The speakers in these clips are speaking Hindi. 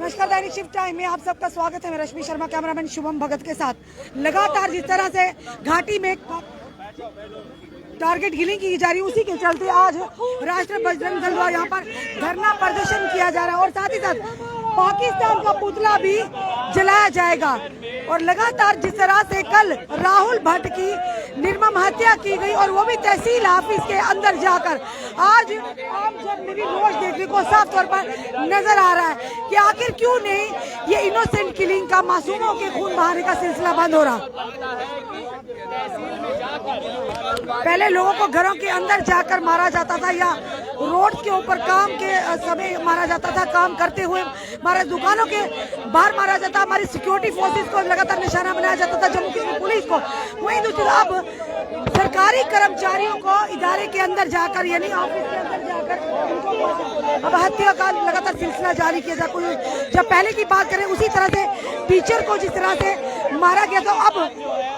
नमस्कार, दैनिक शिफ्ट टाइम में आप सबका स्वागत है। मैं रश्मि शर्मा, कैमरामैन शुभम भगत के साथ। लगातार जिस तरह से घाटी में टारगेट किलिंग की जा रही है, उसी के चलते आज राष्ट्रीय बजरंग दल द्वारा यहाँ पर धरना प्रदर्शन किया जा रहा है और साथ ही साथ पाकिस्तान का पुतला भी जलाया जाएगा। और लगातार जिस तरह से कल राहुल भट्ट की निर्मम हत्या की गई और वो भी तहसील ऑफिस के अंदर जाकर, आज आम जन में भी रोष देखने को साफ तौर पर नजर आ रहा है कि आखिर क्यों नहीं ये इनोसेंट किलिंग का, मासूमों के खून बहाने का सिलसिला बंद हो रहा। पहले लोगों को घरों के अंदर जाकर मारा जाता था या रोड के ऊपर काम के समय मारा जाता था, काम करते हुए हमारे दुकानों के बाहर मारा जाता, हमारी सिक्योरिटी फोर्सेस को लगातार निशाना बनाया जाता था, जम्मू कश्मीर पुलिस को। वहीं दूसरी अब सरकारी कर्मचारियों को इदारे के अंदर जाकर, यानी ऑफिस के अंदर जाकर उनको अब हत्या का लगातार सिलसिला जारी किया जा। जब पहले की बात करें, उसी तरह से टीचर को जिस तरह से मारा गया था, अब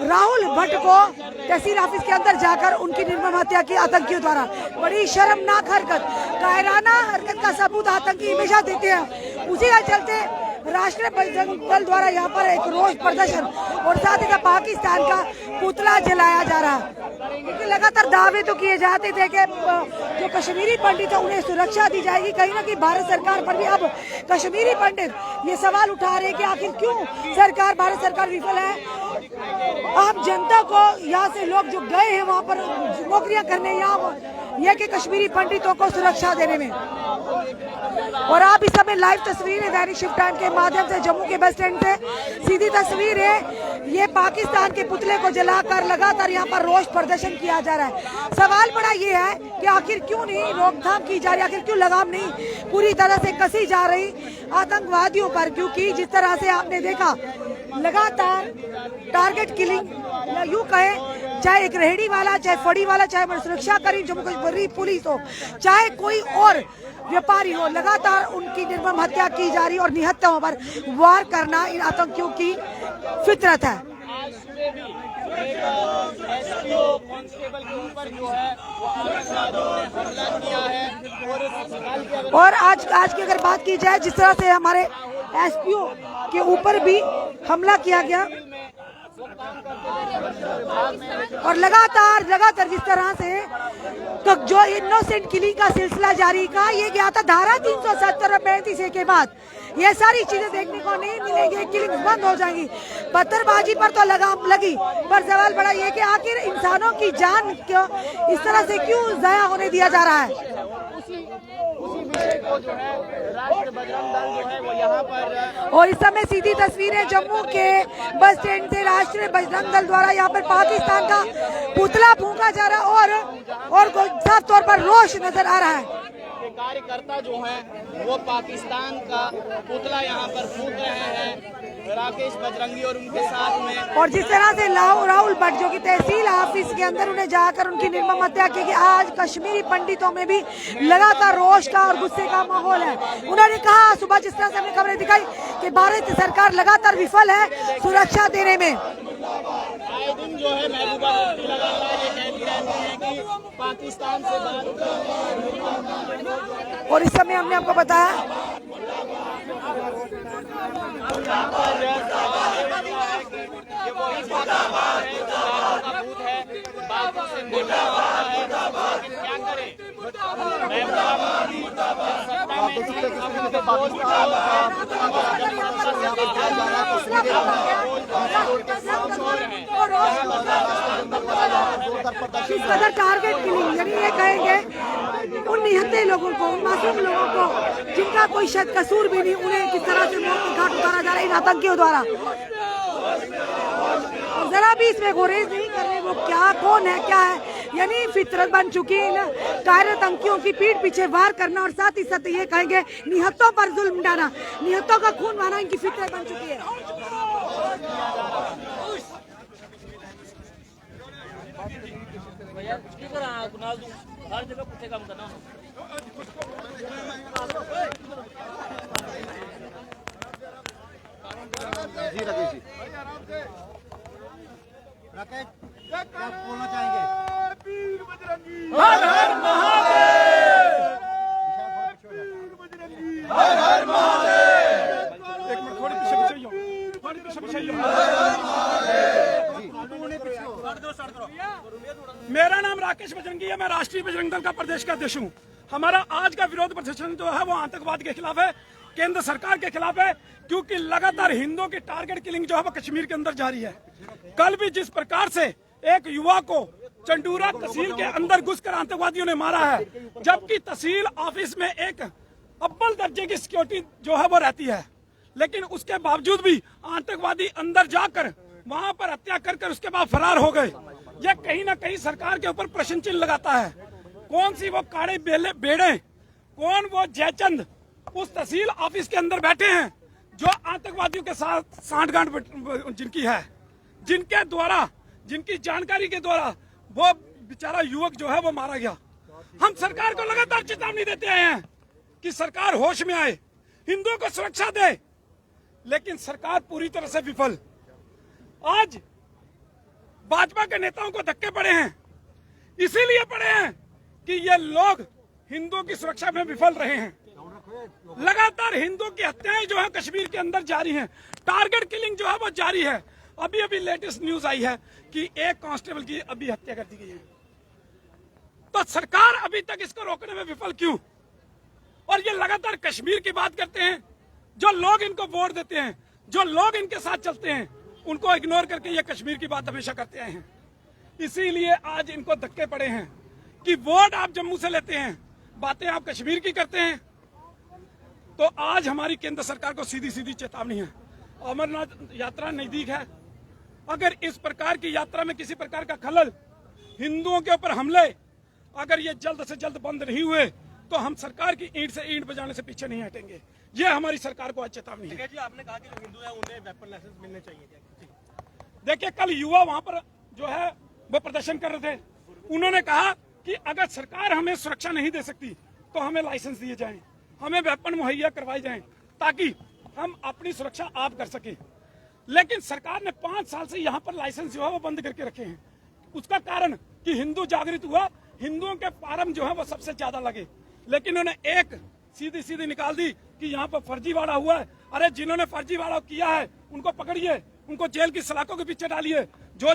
राहुल भट्ट को तहसील ऑफिस के अंदर जाकर उनकी निर्मम हत्या की आतंकियों द्वारा। बड़ी शर्मनाक हरकत, कायराना हरकत का सबूत आतंकी हमेशा देते हैं। उसी के चलते राष्ट्रीय बजरंग दल द्वारा यहाँ पर एक रोष प्रदर्शन और साथ ही साथ पाकिस्तान का पुतला जलाया जा रहा। क्योंकि लगातार दावे तो किए जाते थे कि जो कश्मीरी पंडित है उन्हें सुरक्षा दी जाएगी। कहीं ना कहीं भारत सरकार पर भी अब कश्मीरी पंडित ये सवाल उठा रहे हैं कि आखिर क्यों भारत सरकार विफल है आम जनता को, यहाँ से लोग जो गए हैं वहाँ पर नौकरियां करने, यह कि कश्मीरी पंडितों को सुरक्षा देने में। और आप इस समय लाइव तस्वीर है दैनिक शिफ्ट टाइम के माध्यम से जम्मू के बस स्टैंड से सीधी तस्वीर है। ये पाकिस्तान के पुतले को जलाकर लगातार यहाँ पर रोष प्रदर्शन किया जा रहा है। सवाल बड़ा ये है कि आखिर क्यों नहीं रोकथाम की जा रही, आखिर क्यों लगाम नहीं पूरी तरह से कसी जा रही आतंकवादियों पर। क्योंकि जिस तरह से आपने देखा लगातार टारगेट किलिंग, यूं कहे चाहे एक रेहड़ी वाला, चाहे फड़ी वाला, चाहे सुरक्षा करी जम्मू कश्मीर पुलिस हो, चाहे कोई और व्यापारी हो, लगातार उनकी निर्मम हत्या की जा रही और निहत्ताओं पर वार करना इन आतंकियों की फितरत है। और आज की अगर बात की जाए, जिस तरह से हमारे एसपीओ के ऊपर भी हमला किया गया और लगातार जिस तरह से तो जो इनोसेंट किलिंग का सिलसिला जारी का ये गया था धारा 370 और 35 के बाद, ये सारी चीजें देखने को नहीं मिलेंगी, किलिंग बंद हो जाएंगी। पत्थरबाजी पर तो लगाम लगी, पर सवाल बड़ा ये कि आखिर इंसानों की जान क्यों इस तरह से क्यों जाया होने दिया जा रहा है। जो है राष्ट्रीय बजरंग दल जो है वो यहाँ पर, और इस समय सीधी तस्वीरें जम्मू के बस स्टैंड से राष्ट्रीय बजरंग दल द्वारा यहाँ पर पाकिस्तान का पुतला फूंका जा रहा और साफ तौर पर रोष नजर आ रहा है। कार्यकर्ता जो हैं वो पाकिस्तान का पुतला यहाँ पर फूंक रहे हैं, राकेश बजरंगी और उनके साथ में। और जिस तरह से राहुल भट्ट जो कि तहसील ऑफिस के अंदर उन्हें जाकर उनकी निर्मम हत्या की, आज कश्मीरी पंडितों में भी लगातार रोष का और गुस्से का माहौल है। उन्होंने कहा सुबह जिस तरह से हमने खबरें दिखाई कि भारत सरकार लगातार विफल है सुरक्षा देने में। आए दिन जो है महबूबा मुफ्ती लगातार ये कहती रहती हैं कि पाकिस्तान से बात। और इस समय हमने आपको बताया इस कदर टारगेट किलिंग, यानी ये कहेंगे उन निहत्ते लोगों को, उन मासूम लोगों को जिनका कोई शायद कसूर भी नहीं, उन्हें किस तरह से मौत के घाट उतारा जा रहा है इन आतंकियों द्वारा। जरा भी इसमें गुरेज नहीं कर रहे वो क्या, कौन है, क्या है, यानी फितरत बन चुकी है इन कायर आतंकियों की पीठ पीछे वार करना और साथ ही साथ ये कहेंगे निहत्तों पर जुल्म डालना, निहत्तों का खून बहाना इनकी फितरत बन चुकी है। हर जगह पूछे काम करना जी। राकेश जी, राकेश क्या बोलना चाहेंगे? हर हर महादेव, हर हर महादेव। राकेश बजरंगी है, मैं राष्ट्रीय बजरंग दल का प्रदेश का अध्यक्ष हूँ। हमारा आज का विरोध प्रदर्शन जो है वो आतंकवाद के खिलाफ है, केंद्र सरकार के खिलाफ है, क्योंकि लगातार हिंदुओं की टारगेट किलिंग जो है वो कश्मीर के अंदर जारी है। कल भी जिस प्रकार से एक युवा को चंडूरा तहसील के अंदर घुसकर आतंकवादियों ने मारा है, जबकि तहसील ऑफिस में एक अव्वल दर्जे की सिक्योरिटी जो है वो रहती है, लेकिन उसके बावजूद भी आतंकवादी अंदर जाकर वहां पर हत्या कर उसके बाद फरार हो गए। यह कहीं ना कहीं सरकार के ऊपर प्रश्न चिन्ह लगाता है। कौन सी वो काड़े बेड़े, कौन वो जयचंद उस तहसील ऑफिस के अंदर बैठे हैं जो आतंकवादियों के साथ सांठगांठ जिनकी है, जिनके द्वारा, जिनकी जानकारी के द्वारा वो बेचारा युवक जो है वो मारा गया। हम सरकार को लगातार चेतावनी देते आए हैं कि सरकार होश में आए, हिंदुओं को सुरक्षा दे, लेकिन सरकार पूरी तरह से विफल। आज भाजपा के नेताओं को धक्के पड़े हैं, इसीलिए पड़े हैं कि ये लोग हिंदुओं की सुरक्षा में विफल रहे हैं। लगातार हिंदुओं की हत्याएं जो है कश्मीर के अंदर जारी हैं, टारगेट किलिंग जो है वो जारी है। अभी अभी लेटेस्ट न्यूज आई है कि एक कांस्टेबल की अभी हत्या कर दी गई है। तो सरकार अभी तक इसको रोकने में विफल क्यों? और ये लगातार कश्मीर की बात करते हैं। जो लोग इनको वोट देते हैं, जो लोग इनके साथ चलते हैं, उनको इग्नोर करके ये कश्मीर की बात हमेशा करते आए हैं। इसीलिए आज इनको धक्के पड़े हैं कि वोट आप जम्मू से लेते हैं, बातें आप कश्मीर की करते हैं। तो आज हमारी केंद्र सरकार को सीधी सीधी चेतावनी है। अमरनाथ यात्रा नजदीक है, अगर इस प्रकार की यात्रा में किसी प्रकार का खलल, हिंदुओं के ऊपर हमले अगर ये जल्द से जल्द बंद नहीं हुए तो हम सरकार की ईंट से ईंट बजाने से पीछे नहीं हटेंगे। ये हमारी सरकार को आज चेतावनी है। जी, आपने कहा कि जो हिंदू है उन्हें वेपन लाइसेंस मिलने चाहिए। देखिए, कल युवा वहां पर जो है वो प्रदर्शन कर रहे थे। उन्होंने कहा कि अगर सरकार हमें सुरक्षा नहीं दे सकती तो हमें लाइसेंस दिए जाएं, हमें वेपन मुहैया करवाए जाएं, ताकि हम अपनी सुरक्षा आप कर सकें। लेकिन सरकार ने 5 साल से यहाँ पर लाइसेंस जो है वो बंद करके रखे हैं। उसका कारण कि हिंदू जागृत हुआ, हिंदुओं के फार्म जो है वो सबसे ज्यादा लगे, लेकिन उन्होंने एक सीधी सीधी निकाल दी कि यहाँ पर फर्जीवाड़ा हुआ है। अरे जिन्होंने फर्जीवाड़ा किया है उनको पकड़िए, उनको जेल की सलाखों के पीछे डालिए। जो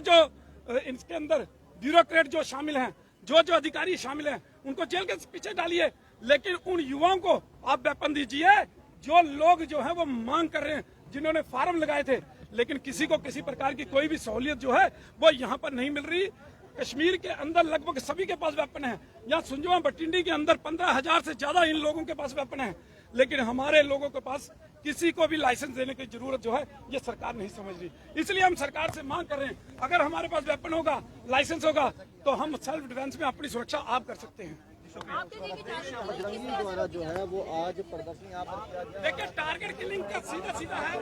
इसके अंदर ब्यूरोक्रेट जो शामिल हैं, जो अधिकारी शामिल हैं, उनको जेल के पीछे डालिए। लेकिन उन युवाओं को आप वेपन दीजिए जो लोग जो है वो मांग कर रहे हैं, जिन्होंने फार्म लगाए थे, लेकिन किसी को किसी प्रकार की कोई भी सहूलियत जो है वो यहाँ पर नहीं मिल रही। कश्मीर के अंदर लगभग सभी के पास वेपन है। यहाँ सुंजवा भटिंडी के अंदर 15,000 से ज्यादा इन लोगों के पास वेपन है, लेकिन हमारे लोगों के पास किसी को भी लाइसेंस देने की जरूरत जो है ये सरकार नहीं समझ रही। इसलिए हम सरकार से मांग कर रहे हैं, अगर हमारे पास वेपन होगा, लाइसेंस होगा, तो हम सेल्फ डिफेंस में अपनी सुरक्षा आप कर सकते हैं। बजरंगी द्वारा जो है वो आज प्रदर्शन यहाँ पर किया गया। देखिए, टारगेट किलिंग का सीधा सीधा है।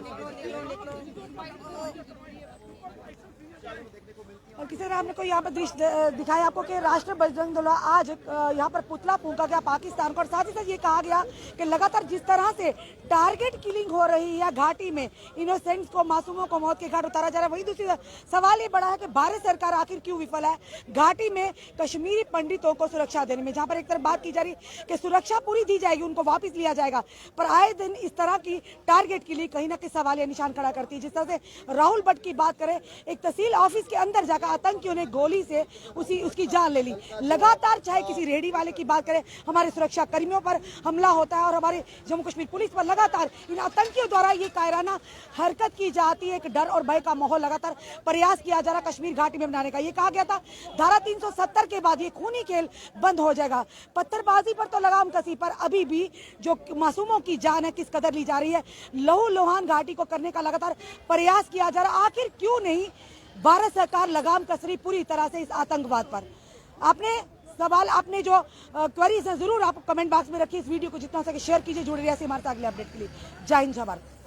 और किसी तरह हमने को यहाँ पर दृश्य दिखाया आपको कि राष्ट्रीय बजरंग दल आज यहाँ पर पुतला फूंका गया पाकिस्तान को, और साथ ही साथ ये कहा गया कि लगातार जिस तरह से टारगेट किलिंग हो रही है घाटी में, इनोसेंट्स को, मासूमों को मौत के घाट उतारा जा रहा है। वही दूसरी सवाल ये बड़ा है कि भारत सरकार आखिर क्यों विफल है घाटी में कश्मीरी पंडितों को सुरक्षा देने में। जहाँ पर एक तरफ बात की जा रही कि सुरक्षा पूरी दी जाएगी, उनको वापस लिया जाएगा, पर आए दिन इस तरह की टारगेट के लिए कहीं ना कहीं सवाल या निशान खड़ा करती है। जिस तरह से राहुल भट्ट की बात करें, एक तहसील ऑफिस के अंदर जाकर आतंकियों ने गोली से उसकी जान ले ली। लगातार चाहे किसी रेहड़ी वाले की बात करें, हमारे सुरक्षा कर्मियों पर हमला होता है और हमारे जम्मू कश्मीर पुलिस पर लगातार इन आतंकियों द्वारा ये कायराना हरकत की जाती है। एक डर और भय का माहौल लगातार प्रयास किया जा रहा कश्मीर घाटी में बनाने का। ये कहा गया था धारा 370 के बाद ये खूनी खेल बंद हो जाएगा। पत्थरबाजी पर तो लगाम कसी, पर अभी भी जो मासूमों की जान है किस कदर ली जा रही है, लहू लुहान घाटी को करने का लगातार प्रयास किया जा रहा। आखिर क्यों नहीं भारत सरकार लगाम कस रही पूरी तरह से इस आतंकवाद पर? आपने सवाल, आपने जो क्वेरीज है जरूर आप कमेंट बॉक्स में रखिए। इस वीडियो को जितना हो सके शेयर कीजिए। जुड़े रहिए हमारे साथ अगले अपडेट के लिए। जय हिंद, जय भारत।